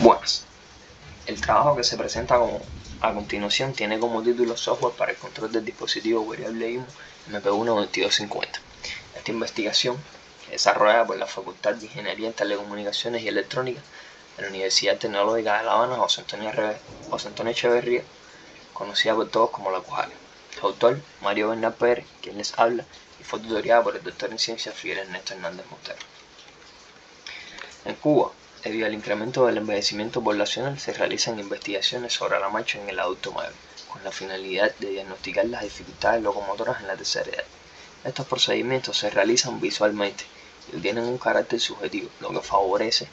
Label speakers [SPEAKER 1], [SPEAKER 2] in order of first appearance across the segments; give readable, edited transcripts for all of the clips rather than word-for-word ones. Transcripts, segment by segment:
[SPEAKER 1] Buenas. El trabajo que se presenta a continuación tiene como título Software para el control del dispositivo variable IMU MP1-2250. Esta investigación es desarrollada por la Facultad de Ingeniería en Telecomunicaciones y Electrónica de la Universidad Tecnológica de La Habana, José Antonio Echeverría, conocida por todos como la CUJAL. Su autor, Mario Bernal Pérez, quien les habla, y fue tutoriada por el doctor en Ciencias Fidel Ernesto Hernández Montero. En Cuba, debido al incremento del envejecimiento poblacional, se realizan investigaciones sobre la marcha en el adulto mayor, con la finalidad de diagnosticar las dificultades locomotoras en la tercera edad. Estos procedimientos se realizan visualmente y tienen un carácter subjetivo, lo que favorece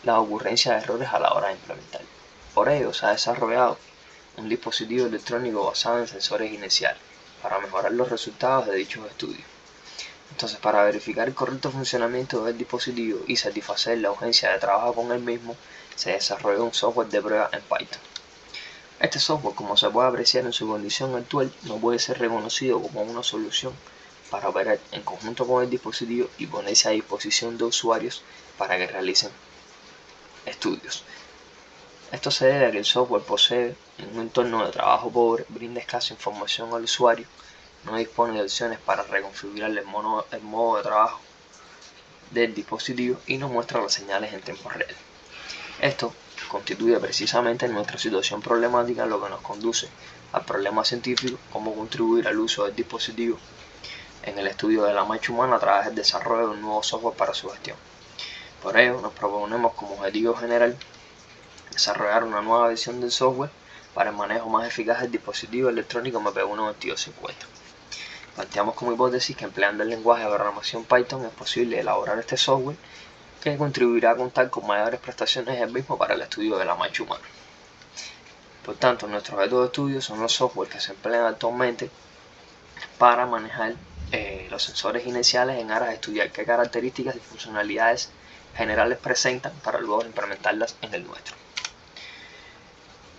[SPEAKER 1] la ocurrencia de errores a la hora de implementar. Por ello, se ha desarrollado un dispositivo electrónico basado en sensores inerciales para mejorar los resultados de dichos estudios. Entonces, para verificar el correcto funcionamiento del dispositivo y satisfacer la urgencia de trabajo con el mismo, se desarrolló un software de prueba en Python. Este software, como se puede apreciar en su condición actual, no puede ser reconocido como una solución para operar en conjunto con el dispositivo y ponerse a disposición de usuarios para que realicen estudios. Esto se debe a que el software posee un entorno de trabajo pobre, brinda escasa información al usuario, no dispone de opciones para reconfigurar el modo de trabajo del dispositivo y no muestra las señales en tiempo real. Esto constituye precisamente nuestra situación problemática, lo que nos conduce al problema científico: cómo contribuir al uso del dispositivo en el estudio de la marcha humana a través del desarrollo de un nuevo software para su gestión. Por ello, nos proponemos como objetivo general desarrollar una nueva versión del software para el manejo más eficaz del dispositivo electrónico MP1-2250. Planteamos como hipótesis que empleando el lenguaje de programación Python es posible elaborar este software que contribuirá a contar con mayores prestaciones del mismo para el estudio de la marcha humana. Por tanto, nuestros objetos de estudio son los software que se emplean actualmente para manejar los sensores inerciales en aras de estudiar qué características y funcionalidades generales presentan para luego implementarlas en el nuestro.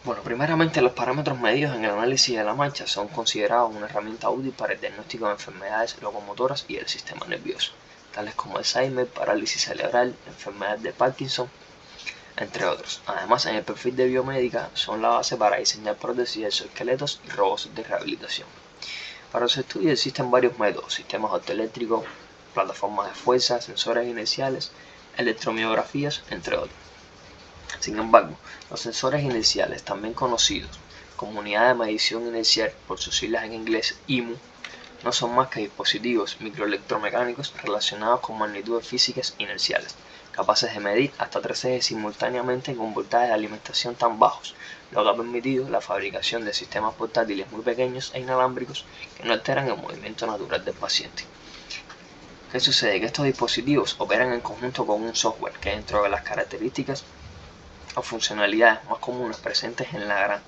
[SPEAKER 1] Bueno, primeramente los parámetros medidos en el análisis de la marcha son considerados una herramienta útil para el diagnóstico de enfermedades locomotoras y del sistema nervioso, tales como Alzheimer, parálisis cerebral, enfermedad de Parkinson, entre otros. Además, en el perfil de biomédica son la base para diseñar prótesis de exoesqueletos y robots de rehabilitación. Para su estudio existen varios métodos: sistemas optoeléctricos, plataformas de fuerza, sensores inerciales, electromiografías, entre otros. Sin embargo, los sensores inerciales, también conocidos como unidad de medición inercial por sus siglas en inglés IMU, no son más que dispositivos microelectromecánicos relacionados con magnitudes físicas inerciales, capaces de medir hasta 3 ejes simultáneamente con voltajes de alimentación tan bajos, lo que ha permitido la fabricación de sistemas portátiles muy pequeños e inalámbricos que no alteran el movimiento natural del paciente. ¿Qué sucede? Que estos dispositivos operan en conjunto con un software que, dentro de las características o funcionalidades más comunes presentes en la gran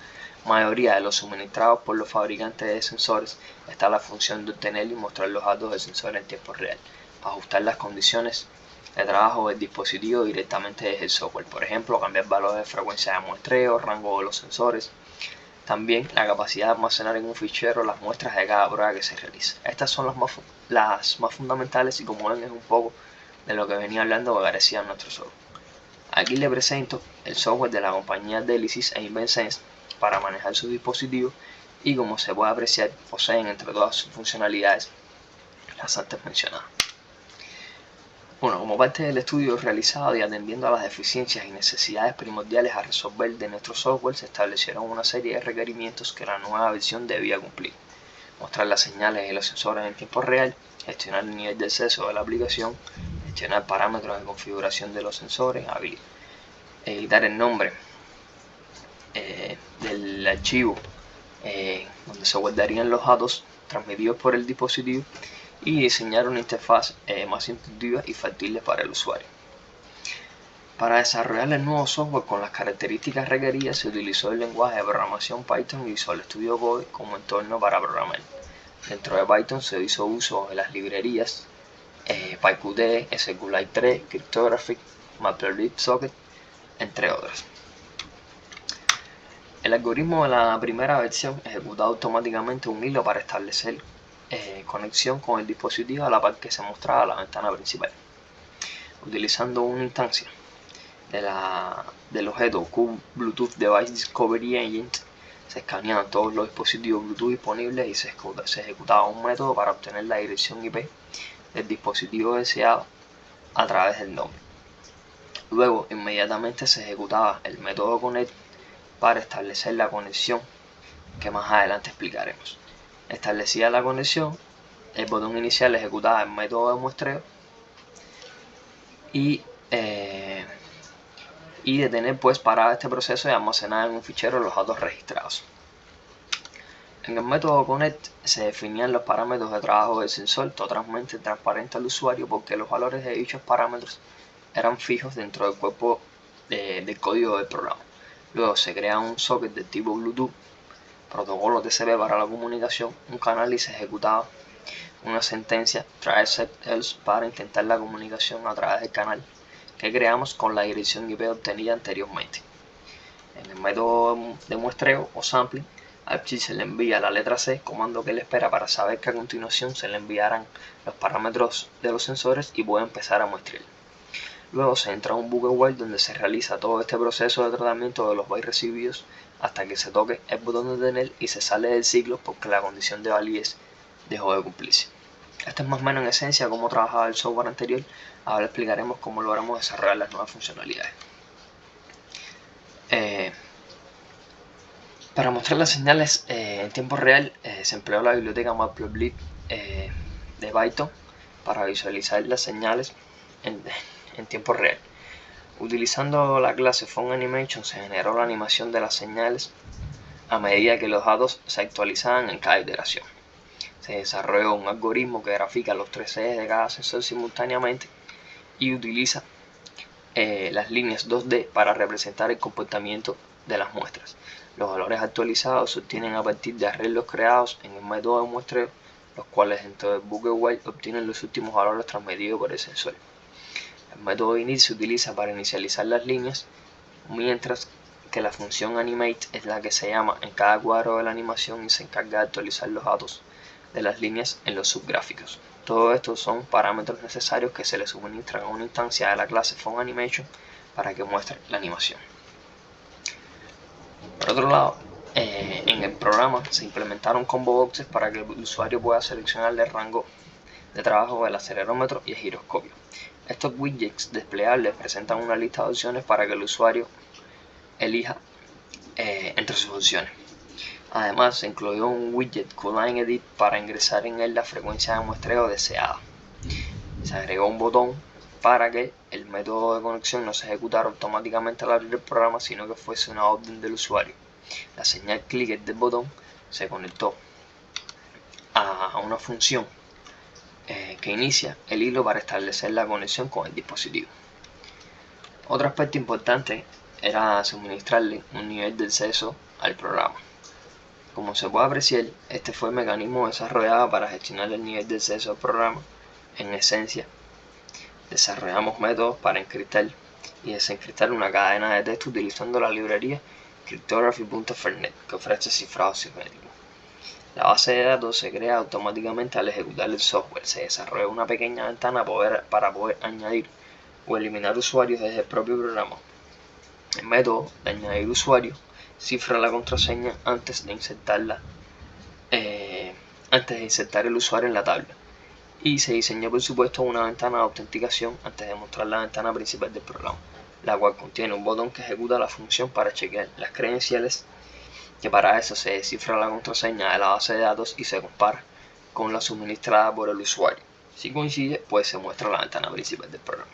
[SPEAKER 1] mayoría de los suministrados por los fabricantes de sensores, está la función de obtener y mostrar los datos del sensor en tiempo real, para ajustar las condiciones de trabajo del dispositivo directamente desde el software. Por ejemplo, cambiar valores de frecuencia de muestreo, rango de los sensores. También la capacidad de almacenar en un fichero las muestras de cada prueba que se realiza. Estas son las más fundamentales, y como ven es un poco de lo que venía hablando que carecía en nuestro software. Aquí le presento el software de la compañía Delisys e InvenSense para manejar sus dispositivos, y como se puede apreciar, poseen entre todas sus funcionalidades las antes mencionadas. Bueno, como parte del estudio realizado y atendiendo a las deficiencias y necesidades primordiales a resolver de nuestro software, se establecieron una serie de requerimientos que la nueva versión debía cumplir: mostrar las señales de los sensores en tiempo real, gestionar el nivel de acceso de la aplicación, gestionar parámetros de configuración de los sensores, editar el nombre del archivo donde se guardarían los datos transmitidos por el dispositivo, y diseñar una interfaz más intuitiva y factible para el usuario. Para desarrollar el nuevo software con las características requeridas, se utilizó el lenguaje de programación Python y Visual Studio Code como entorno para programar. Dentro de Python se hizo uso de las librerías PyQt, SQLite 3, Cryptographic, Matplotlib Socket, entre otras. El algoritmo de la primera versión ejecutaba automáticamente un hilo para establecer conexión con el dispositivo a la par que se mostraba la ventana principal, utilizando una instancia del objeto Q Bluetooth Device Discovery Engine se escaneaban todos los dispositivos Bluetooth disponibles y se ejecutaba un método para obtener la dirección IP del dispositivo deseado a través del nombre. Luego, inmediatamente se ejecutaba el método connect para establecer la conexión, que más adelante explicaremos. Establecida la conexión, el botón inicial ejecutaba el método de muestreo y de tener pues parado este proceso y almacenar en un fichero los datos registrados. En el método connect se definían los parámetros de trabajo del sensor totalmente transparente al usuario, porque los valores de dichos parámetros eran fijos dentro del cuerpo del código del programa. Luego se crea un socket de tipo Bluetooth, protocolo TCP para la comunicación, un canal, y se ejecutaba una sentencia try except else para intentar la comunicación a través del canal que creamos con la dirección IP obtenida anteriormente. En el método de muestreo o sampling, al chip se le envía la letra C, comando que le espera para saber que a continuación se le enviarán los parámetros de los sensores y puede empezar a muestrear. Luego se entra a un bucket while donde se realiza todo este proceso de tratamiento de los bytes recibidos hasta que se toque el botón de detener y se sale del ciclo porque la condición de validez dejó de cumplirse. Esto es más o menos en esencia cómo trabajaba el software anterior. Ahora explicaremos cómo logramos desarrollar las nuevas funcionalidades. Para mostrar las señales en tiempo real se empleó la biblioteca Matplotlib de Python para visualizar las señales en tiempo real. Utilizando la clase PhoneAnimation se generó la animación de las señales a medida que los datos se actualizaban en cada iteración. Se desarrolló un algoritmo que grafica los 3 ejes de cada sensor simultáneamente y utiliza las líneas 2D para representar el comportamiento de las muestras. Los valores actualizados se obtienen a partir de arreglos creados en el método de muestreo, los cuales dentro del bucket while obtienen los últimos valores transmitidos por el sensor. El método init se utiliza para inicializar las líneas, mientras que la función animate es la que se llama en cada cuadro de la animación y se encarga de actualizar los datos de las líneas en los subgráficos. Todo esto son parámetros necesarios que se le suministran a una instancia de la clase PhoneAnimation para que muestre la animación. Por otro lado, en el programa se implementaron combo boxes para que el usuario pueda seleccionar el rango de trabajo del acelerómetro y el giroscopio. Estos widgets desplegables presentan una lista de opciones para que el usuario elija entre sus opciones. Además, se incluyó un widget QLine Edit para ingresar en él la frecuencia de muestreo deseada. Se agregó un botón para que el método de conexión no se ejecutara automáticamente al abrir el programa, sino que fuese una orden del usuario. La señal clicker del botón se conectó a una función que inicia el hilo para establecer la conexión con el dispositivo. Otro aspecto importante era suministrarle un nivel de acceso al programa. Como se puede apreciar, este fue el mecanismo desarrollado para gestionar el nivel de acceso al programa. En esencia, desarrollamos métodos para encriptar y desencriptar una cadena de texto utilizando la librería Cryptography.fernet, que ofrece cifrado cibernético. La base de datos se crea automáticamente al ejecutar el software. Se desarrolla una pequeña ventana para poder añadir o eliminar usuarios desde el propio programa. El método de añadir usuarios cifra la contraseña antes de insertar el usuario en la tabla, y se diseñó por supuesto una ventana de autenticación antes de mostrar la ventana principal del programa, la cual contiene un botón que ejecuta la función para chequear las credenciales, que para eso se descifra la contraseña de la base de datos y se compara con la suministrada por el usuario. Si coincide, pues se muestra la ventana principal del programa.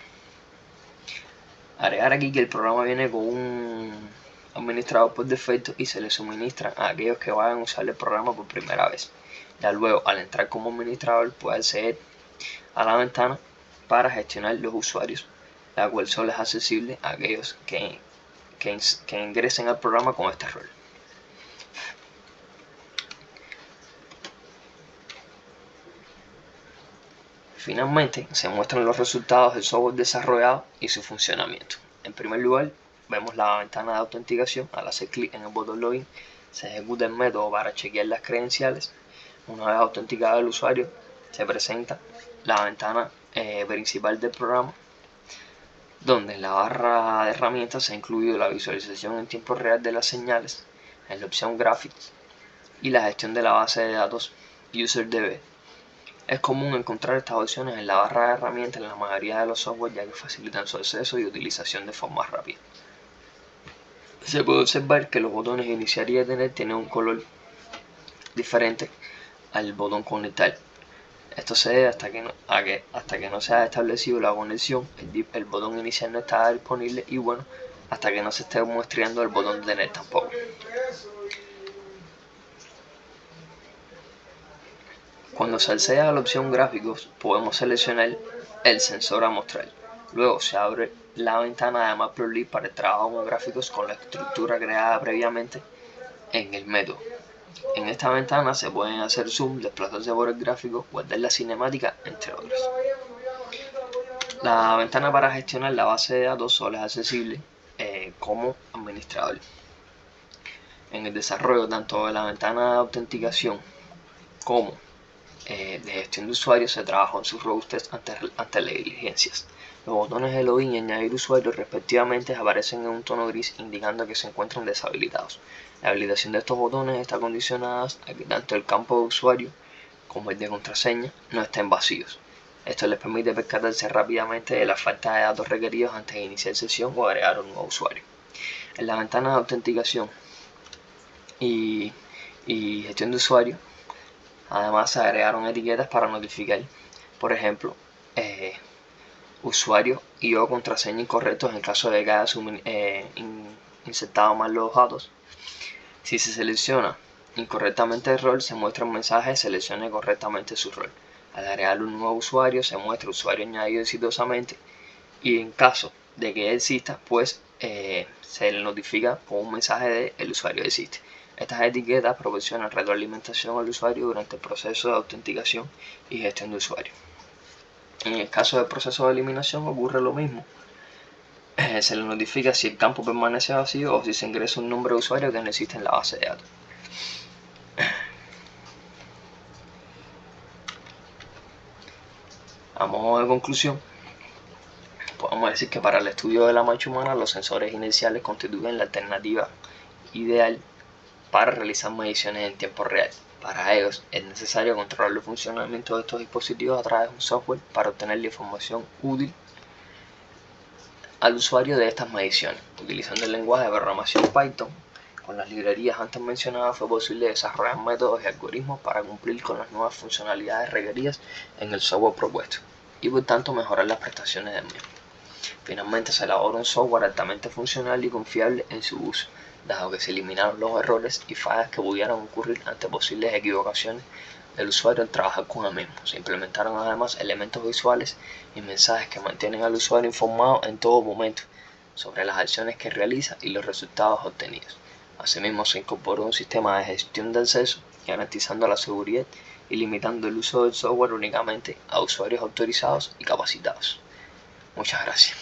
[SPEAKER 1] Agregar aquí que el programa viene con un administrador por defecto y se le suministra a aquellos que vayan a usar el programa por primera vez. Ya luego, al entrar como administrador, puede acceder a la ventana para gestionar los usuarios, la cual solo es accesible a aquellos que ingresen al programa con este rol. Finalmente, se muestran los resultados del software desarrollado y su funcionamiento. En primer lugar, vemos la ventana de autenticación. Al hacer clic en el botón Login, se ejecuta el método para chequear las credenciales. Una vez autenticado el usuario, se presenta la ventana principal del programa, donde en la barra de herramientas se ha incluido la visualización en tiempo real de las señales en la opción Graphics y la gestión de la base de datos UserDB. Es común encontrar estas opciones en la barra de herramientas en la mayoría de los software, ya que facilitan su acceso y utilización de forma rápida. Se puede observar que los botones iniciar y detener tienen un color diferente al botón conectar. Esto se debe hasta que no se haya establecido la conexión, el botón inicial no está disponible y bueno, hasta que no se esté muestreando el botón detener tampoco. Cuando se accede a la opción gráficos, podemos seleccionar el sensor a mostrar. Luego se abre la ventana de Matplotlib para el trabajo con gráficos con la estructura creada previamente en el método. En esta ventana se pueden hacer zoom, desplazarse por el gráfico, guardar la cinemática, entre otros. La ventana para gestionar la base de datos solo es accesible como administrador. En el desarrollo tanto de la ventana de autenticación como de gestión de usuarios se trabajó en sus routers ante las diligencias. Los botones de login y añadir usuarios respectivamente aparecen en un tono gris indicando que se encuentran deshabilitados. La habilitación de estos botones está condicionada a que tanto el campo de usuario como el de contraseña no estén vacíos. Esto les permite percatarse rápidamente de la falta de datos requeridos antes de iniciar sesión o agregar un nuevo usuario. En la ventana de autenticación y gestión de usuario, además se agregaron etiquetas para notificar, por ejemplo, usuario y o contraseña incorrectos en caso de que haya insertado mal los datos. Si se selecciona incorrectamente el rol, se muestra un mensaje seleccione correctamente su rol. Al agregar un nuevo usuario, se muestra usuario añadido exitosamente y en caso de que exista, pues se le notifica con un mensaje de el usuario existe. Estas etiquetas proporcionan retroalimentación al usuario durante el proceso de autenticación y gestión de usuario. En el caso del proceso de eliminación ocurre lo mismo. Se le notifica si el campo permanece vacío o si se ingresa un nombre de usuario que no existe en la base de datos. A modo de conclusión, podemos decir que para el estudio de la mancha humana los sensores inerciales constituyen la alternativa ideal para realizar mediciones en tiempo real. Para ellos es necesario controlar el funcionamiento de estos dispositivos a través de un software para obtener la información útil al usuario de estas mediciones. Utilizando el lenguaje de programación Python, con las librerías antes mencionadas fue posible desarrollar métodos y algoritmos para cumplir con las nuevas funcionalidades requeridas en el software propuesto y por tanto mejorar las prestaciones del mismo. Finalmente se elaboró un software altamente funcional y confiable en su uso, dado que se eliminaron los errores y fallas que pudieran ocurrir ante posibles equivocaciones del usuario al trabajar con el mismo. Se implementaron además elementos visuales y mensajes que mantienen al usuario informado en todo momento sobre las acciones que realiza y los resultados obtenidos. Asimismo se incorporó un sistema de gestión de acceso garantizando la seguridad y limitando el uso del software únicamente a usuarios autorizados y capacitados. Muchas gracias.